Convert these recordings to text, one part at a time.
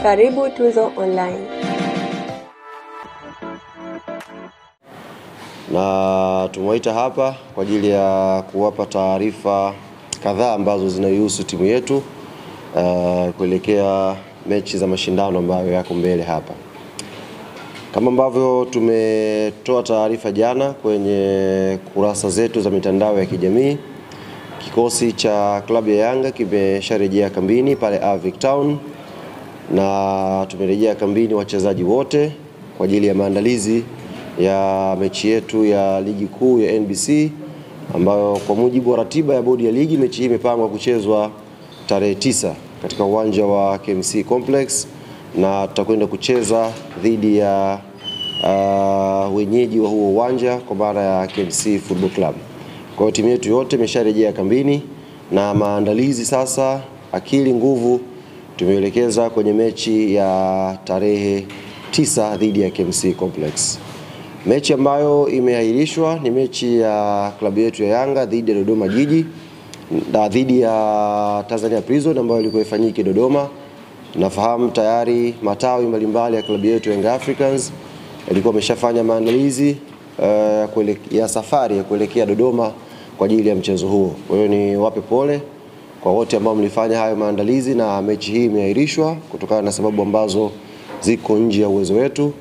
Karibu Tuzo Online. Na tumewaita hapa kwa ajili ya kuwapa taarifa kadhaa ambazo zinahusu timu yetu kuelekea mechi za mashindano ambayo yako mbele hapa. Kama ambavyo tumetoa taarifa jana kwenye kurasa zetu za mitandao ya kijamii, kikosi cha klabu ya Yanga kimesharejea kambini pale Avic Town, na tumerejea kambini wachezaji wote kwa ajili ya maandalizi ya mechi yetu ya ligi kuu ya NBC, ambayo kwa mujibu wa ratiba ya bodi ya ligi mechi hii imepangwa kuchezwa tarehe 9 katika uwanja wa KMC Complex, na tutakwenda kucheza dhidi ya wenyeji wa huo uwanja kwa maana ya KMC Football Club. Kwa hiyo timu yetu yote imesharejea kambini na maandalizi sasa, akili nguvu tumeelekeza kwenye mechi ya tarehe 9 dhidi ya KMC Complex. Mechi ambayo imeahirishwa ni mechi ya klabu yetu ya Yanga dhidi ya Dodoma Jiji na dhidi ya Tanzania Prison ambayo ilikuwa ifanyike Dodoma. Nafahamu tayari matawi mbalimbali ya klabu yetu Young Africans ilikuwa imeshafanya maandalizi ya safari ya kuelekea Dodoma kwa ajili ya mchezo huo. Kwa hiyo ni wape pole kwa wote ambao mlifanya hayo maandalizi, na mechi hii imeahirishwa kutokana na sababu ambazo ziko nje ya uwezo wetu.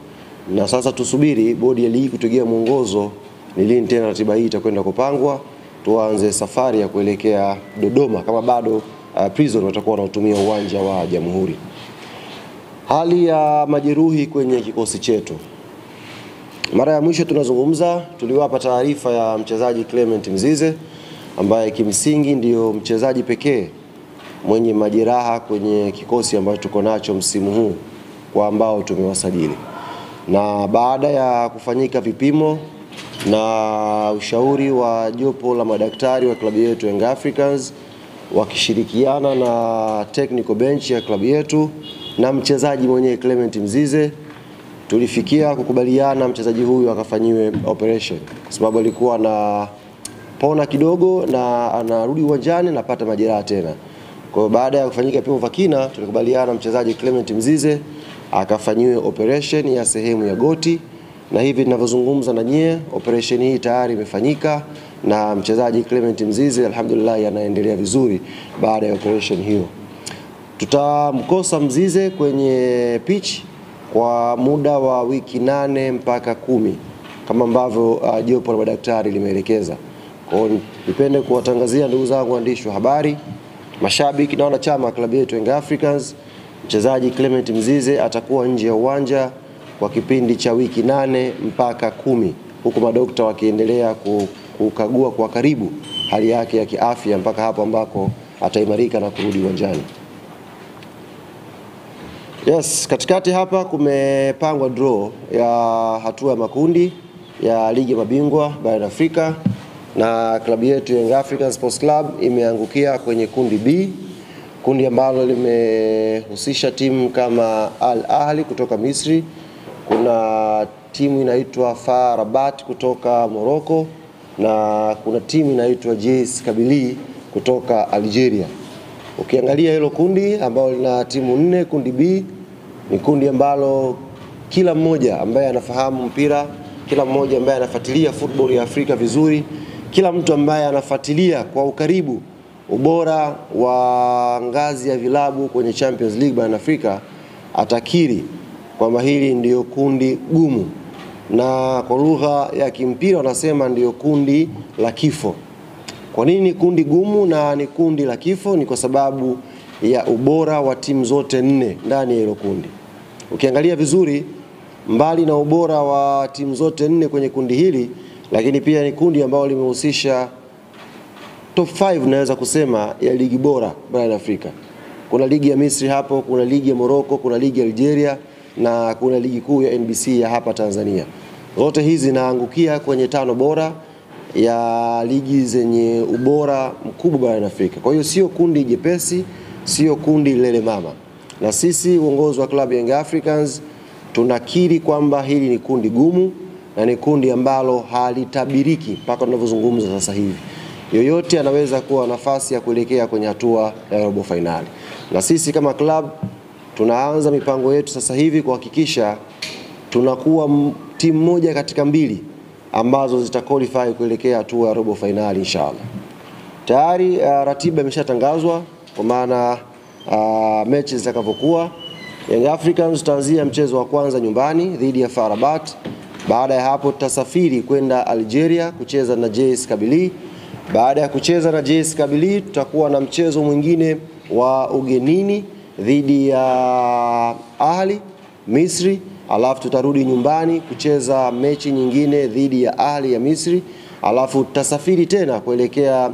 Na sasa tusubiri bodi ya ligi kutegea mwongozo ni lini tena ratiba hii itakwenda kupangwa, tuanze safari ya kuelekea Dodoma kama bado Prison watakuwa wanatumia uwanja wa Jamhuri. Hali ya majeruhi kwenye kikosi chetu. Mara ya mwisho tunazungumza tuliwapa taarifa ya mchezaji Clement Mzize ambaye kimsingi ndio mchezaji pekee mwenye majeraha kwenye kikosi ambacho tuko nacho msimu huu kwa ambao tumewasajili. Na baada ya kufanyika vipimo na ushauri wa jopo la madaktari wa klabu yetu Young Africans wakishirikiana na technical bench ya klabu yetu na mchezaji mwenyewe Clement Mzize, tulifikia kukubaliana mchezaji huyu akafanyiwe operation, sababu alikuwa na pona kidogo na anarudi uwanjani na pata majeraha tena. Kwa hiyo baada ya kufanyika vipimo vya kina, tulikubaliana mchezaji Clement Mzize akafanyiwe operation ya sehemu ya goti, na hivi ninavyozungumza na nyie operation hii tayari imefanyika na mchezaji Clement Mzize alhamdulillah anaendelea vizuri baada ya operation hiyo. Tutamkosa Mzize kwenye pitch kwa muda wa wiki 8 mpaka 10 kama ambavyo jopo la madaktari limeelekeza. Kwa hiyo nipende kuwatangazia ndugu zangu waandishi wa habari, mashabiki na wanachama wa klabu yetu Young Africans, mchezaji Clement Mzize atakuwa nje ya uwanja kwa kipindi cha wiki 8 mpaka 10, huku madokta wakiendelea kukagua kwa karibu hali yake ya kiafya mpaka hapo ambako ataimarika na kurudi uwanjani. Yes, katikati hapa kumepangwa draw ya hatua ya makundi ya ligi ya mabingwa barani Afrika, na klabu yetu Young African Sports Club imeangukia kwenye kundi B, kundi ambalo limehusisha timu kama Al Ahly kutoka Misri, kuna timu inaitwa FAR Rabat kutoka Morocco, na kuna timu inaitwa JS Kabylie kutoka Algeria. Ukiangalia hilo kundi ambalo lina timu 4, kundi B ni kundi ambalo kila mmoja ambaye anafahamu mpira, kila mmoja ambaye anafuatilia football ya Afrika vizuri, kila mtu ambaye anafuatilia kwa ukaribu ubora wa ngazi ya vilabu kwenye Champions League barani Afrika atakiri kwamba hili ndio kundi gumu, na kwa lugha ya kimpira wanasema ndio kundi la kifo. Kwa nini kundi gumu na ni kundi la kifo? Ni kwa sababu ya ubora wa timu zote 4 ndani ya hilo kundi. Ukiangalia vizuri, mbali na ubora wa timu zote 4 kwenye kundi hili, lakini pia ni kundi ambalo limehusisha top 5 naweza kusema ya ligi bora barani Afrika. Kuna ligi ya Misri hapo, kuna ligi ya Morocco, kuna ligi ya Algeria na kuna ligi kuu ya NBC ya hapa Tanzania. Zote hizi zinaangukia kwenye 5 bora ya ligi zenye ubora mkubwa barani Afrika. Kwa hiyo sio kundi jepesi, sio kundi lele mama. Na sisi uongozi wa klabu Young Africans tunakiri kwamba hili ni kundi gumu na ni kundi ambalo halitabiriki mpaka tunavyozungumza sasa hivi. Yoyote anaweza kuwa nafasi ya kuelekea kwenye hatua ya robo finali. Na sisi kama club tunaanza mipango yetu sasa hivi kuhakikisha tunakuwa timu moja katika mbili ambazo zitaqualify kuelekea hatua ya robo finali inshallah. Tayari ratiba imeshatangazwa kwa maana mechi zitakavyokuwa. Young Africans tutaanzia mchezo wa kwanza nyumbani dhidi ya FAR Rabat. Baada ya hapo tutasafiri kwenda Algeria kucheza na JS Kabylie. Baada ya kucheza na JS Kabylie tutakuwa na mchezo mwingine wa ugenini dhidi ya Ahli Misri, alafu tutarudi nyumbani kucheza mechi nyingine dhidi ya Ahli ya Misri, alafu tutasafiri tena kuelekea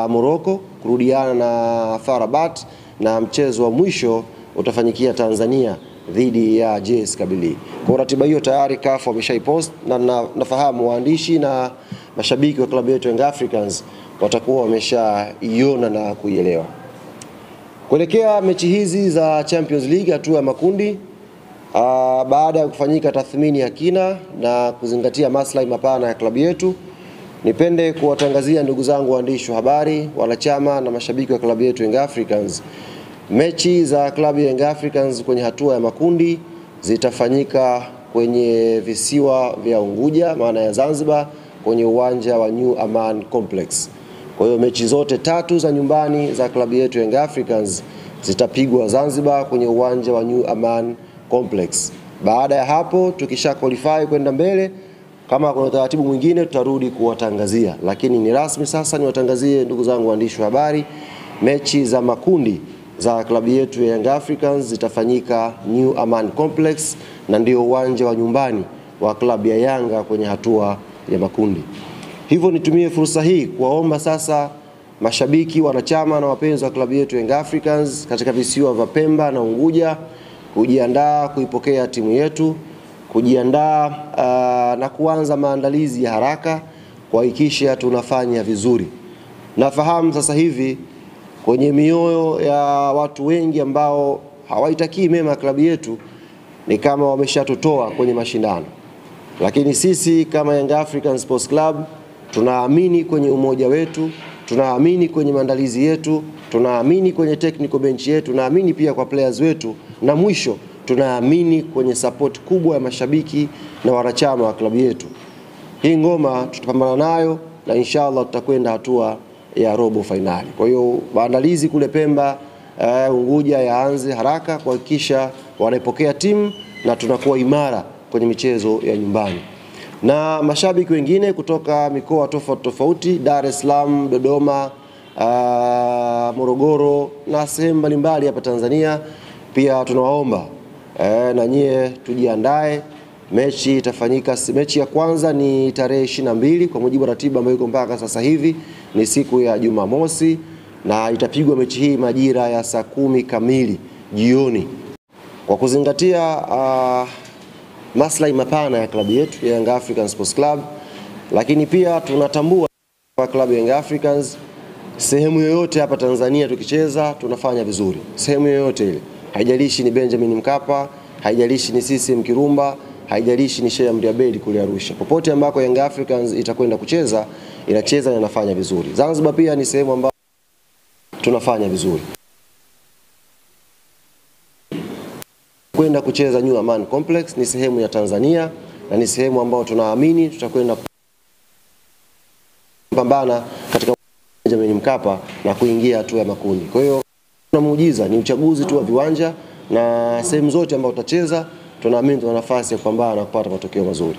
Morocco kurudiana na FAR Rabat, na mchezo wa mwisho utafanyikia Tanzania dhidi ya JS Kabylie. Kwa ratiba hiyo tayari CAF wameshaipost na nafahamu waandishi na mashabiki wa klabu yetu Young Africans watakuwa wameshaiona na kuielewa. Kuelekea mechi hizi za Champions League hatua ya makundi, baada ya kufanyika tathmini ya kina na kuzingatia maslahi mapana ya klabu yetu, nipende kuwatangazia ndugu zangu waandishi wa habari, wanachama na mashabiki wa klabu yetu Young Africans, mechi za klabu ya Young Africans kwenye hatua ya makundi zitafanyika kwenye visiwa vya Unguja, maana ya Zanzibar, kwenye uwanja wa New Aman Complex. Kwa hiyo mechi zote tatu za nyumbani za klabu yetu Young Africans zitapigwa Zanzibar kwenye uwanja wa New Aman Complex. Baada ya hapo tukisha qualify kwenda mbele, kama kuna taratibu mwingine tutarudi kuwatangazia, lakini ni rasmi sasa niwatangazie ndugu zangu waandishi wa habari, mechi za makundi za klabu yetu ya Young Africans zitafanyika New Aman Complex, na ndio uwanja wa nyumbani wa klabu ya Yanga kwenye hatua ya makundi. Hivyo nitumie fursa hii kuwaomba sasa mashabiki, wanachama na wapenzi wa klabu yetu Young Africans katika visiwa vya Pemba na Unguja kujiandaa kuipokea timu yetu, kujiandaa na kuanza maandalizi ya haraka kuhakikisha tunafanya vizuri. Nafahamu sasa hivi kwenye mioyo ya watu wengi ambao hawaitakii mema klabu yetu ni kama wameshatutoa kwenye mashindano, lakini sisi kama Young African Sports Club tunaamini kwenye umoja wetu, tunaamini kwenye maandalizi yetu, tunaamini kwenye technical bench yetu, tunaamini pia kwa players wetu, na mwisho tunaamini kwenye support kubwa ya mashabiki na wanachama wa klabu yetu. Hii ngoma tutapambana nayo na inshallah tutakwenda hatua ya robo finali. Kwa hiyo maandalizi kule Pemba, Unguja yaanze haraka kuhakikisha wanaipokea timu na tunakuwa imara kwenye michezo ya nyumbani. Na mashabiki wengine kutoka mikoa tofauti tofauti, Dar es Salaam, Dodoma, Morogoro na sehemu mbalimbali hapa Tanzania, pia tunawaomba na nyie tujiandae. Mechi itafanyika, mechi ya kwanza ni tarehe 22 kwa mujibu wa ratiba ambayo iko mpaka sasa hivi, ni siku ya Jumamosi, na itapigwa mechi hii majira ya saa 10 kamili jioni. Kwa kuzingatia maslahi mapana ya klabu yetu ya Young African Sports Club, lakini pia tunatambua kwa klabu ya Young Africans sehemu yoyote hapa Tanzania tukicheza tunafanya vizuri. Sehemu yoyote ile, haijalishi ni Benjamin Mkapa, haijalishi ni CCM Kirumba, haijalishi ni Sheikh Amri Abeid kule Arusha. Popote ambako Young Africans itakwenda kucheza, inacheza na inafanya vizuri. Zanzibar pia ni sehemu ambayo tunafanya vizuri. Kwenda kucheza New Aman Complex ni sehemu ya Tanzania na ni sehemu ambayo tunaamini tutakwenda kupambana katika Benjamin Mkapa na kuingia hatua ya makundi. Kwa hiyo tuna muujiza, ni uchaguzi tu wa viwanja, na sehemu zote ambazo tutacheza tunaamini tuna nafasi ya kupambana na kupata matokeo mazuri.